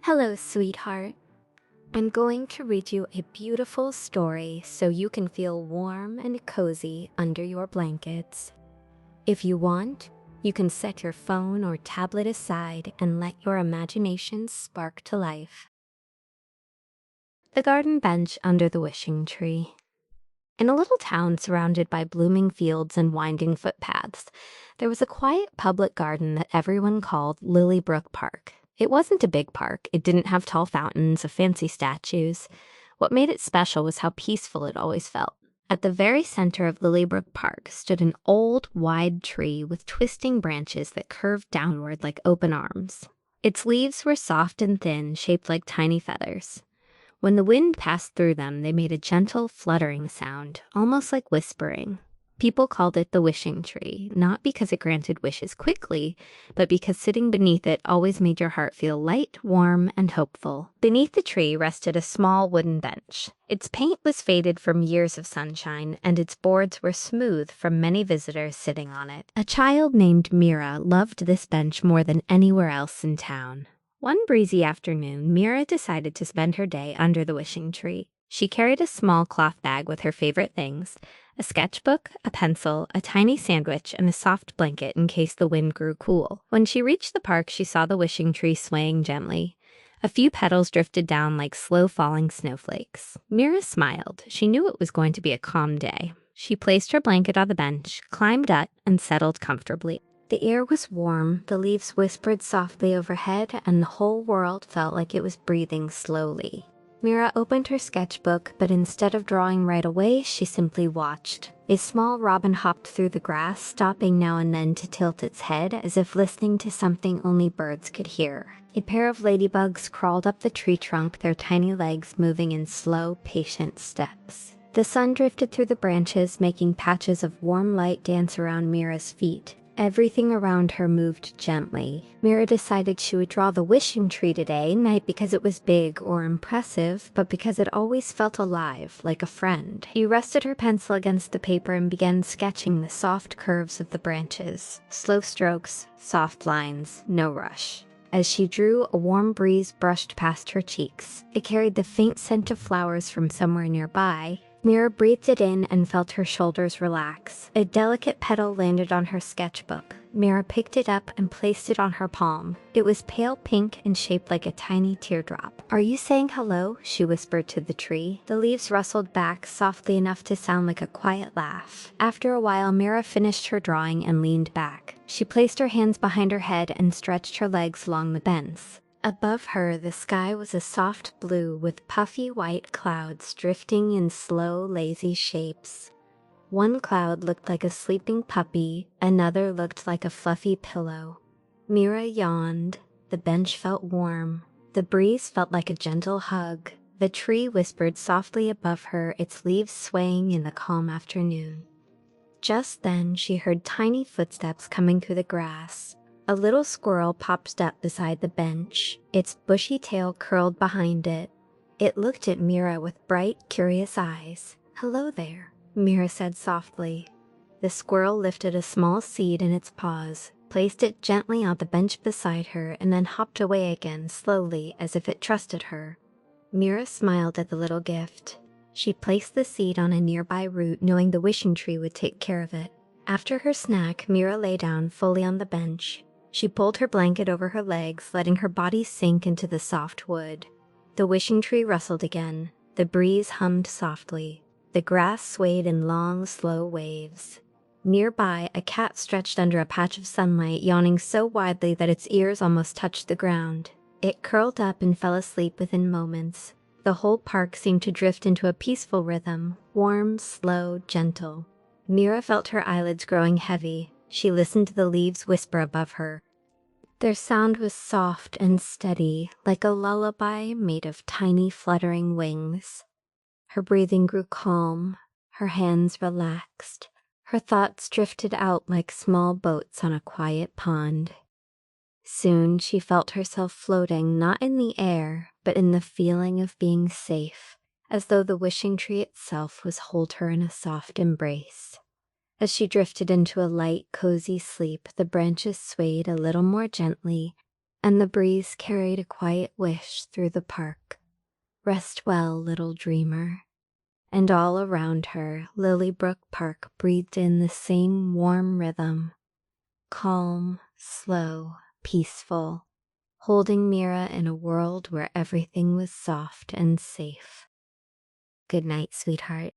Hello, sweetheart. I'm going to read you a beautiful story so you can feel warm and cozy under your blankets. If you want, you can set your phone or tablet aside and let your imagination spark to life. The garden bench under the wishing tree. In a little town surrounded by blooming fields and winding footpaths, there was a quiet public garden that everyone called Lilybrook Park. It wasn't a big park. It didn't have tall fountains or fancy statues. What made it special was how peaceful it always felt. At the very center of Lilybrook Park stood an old, wide tree with twisting branches that curved downward like open arms. Its leaves were soft and thin, shaped like tiny feathers. When the wind passed through them, they made a gentle, fluttering sound, almost like whispering. People called it the wishing tree, not because it granted wishes quickly, but because sitting beneath it always made your heart feel light, warm, and hopeful. Beneath the tree rested a small wooden bench. Its paint was faded from years of sunshine, and its boards were smooth from many visitors sitting on it. A child named Mira loved this bench more than anywhere else in town. One breezy afternoon, Mira decided to spend her day under the wishing tree. She carried a small cloth bag with her favorite things, a sketchbook, a pencil, a tiny sandwich, and a soft blanket in case the wind grew cool. When she reached the park, she saw the wishing tree swaying gently. A few petals drifted down like slow-falling snowflakes. Mira smiled. She knew it was going to be a calm day. She placed her blanket on the bench, climbed up, and settled comfortably. The air was warm, the leaves whispered softly overhead, and the whole world felt like it was breathing slowly. Mira opened her sketchbook, but instead of drawing right away, she simply watched. A small robin hopped through the grass, stopping now and then to tilt its head, as if listening to something only birds could hear. A pair of ladybugs crawled up the tree trunk, their tiny legs moving in slow, patient steps. The sun drifted through the branches, making patches of warm light dance around Mira's feet. Everything around her moved gently. Mira decided she would draw the wishing tree today, not because it was big or impressive, but because it always felt alive, like a friend. She rested her pencil against the paper and began sketching the soft curves of the branches. Slow strokes, soft lines, no rush. As she drew, a warm breeze brushed past her cheeks. It carried the faint scent of flowers from somewhere nearby. Mira breathed it in and felt her shoulders relax. A delicate petal landed on her sketchbook. Mira picked it up and placed it on her palm. It was pale pink and shaped like a tiny teardrop. "Are you saying hello?" she whispered to the tree. The leaves rustled back softly enough to sound like a quiet laugh. After a while, Mira finished her drawing and leaned back. She placed her hands behind her head and stretched her legs along the bench. Above her, the sky was a soft blue with puffy white clouds drifting in slow, lazy shapes. One cloud looked like a sleeping puppy, another looked like a fluffy pillow. Mira yawned. The bench felt warm. The breeze felt like a gentle hug. The tree whispered softly above her, its leaves swaying in the calm afternoon. Just then, she heard tiny footsteps coming through the grass. A little squirrel popped up beside the bench, its bushy tail curled behind it. It looked at Mira with bright, curious eyes. "Hello there," Mira said softly. The squirrel lifted a small seed in its paws, placed it gently on the bench beside her, and then hopped away again slowly as if it trusted her. Mira smiled at the little gift. She placed the seed on a nearby root, knowing the wishing tree would take care of it. After her snack, Mira lay down fully on the bench. She pulled her blanket over her legs, letting her body sink into the soft wood. The wishing tree rustled again. The breeze hummed softly. The grass swayed in long, slow waves. Nearby, a cat stretched under a patch of sunlight, yawning so widely that its ears almost touched the ground. It curled up and fell asleep within moments. The whole park seemed to drift into a peaceful rhythm, warm, slow, gentle. Mira felt her eyelids growing heavy. She listened to the leaves whisper above her. Their sound was soft and steady, like a lullaby made of tiny fluttering wings. Her breathing grew calm, her hands relaxed, her thoughts drifted out like small boats on a quiet pond. Soon she felt herself floating not in the air, but in the feeling of being safe, as though the wishing tree itself was hold her in a soft embrace. As she drifted into a light, cozy sleep, the branches swayed a little more gently, and the breeze carried a quiet wish through the park. Rest well, little dreamer. And all around her, Lilybrook Park breathed in the same warm rhythm. Calm, slow, peaceful, holding Mira in a world where everything was soft and safe. Good night, sweetheart.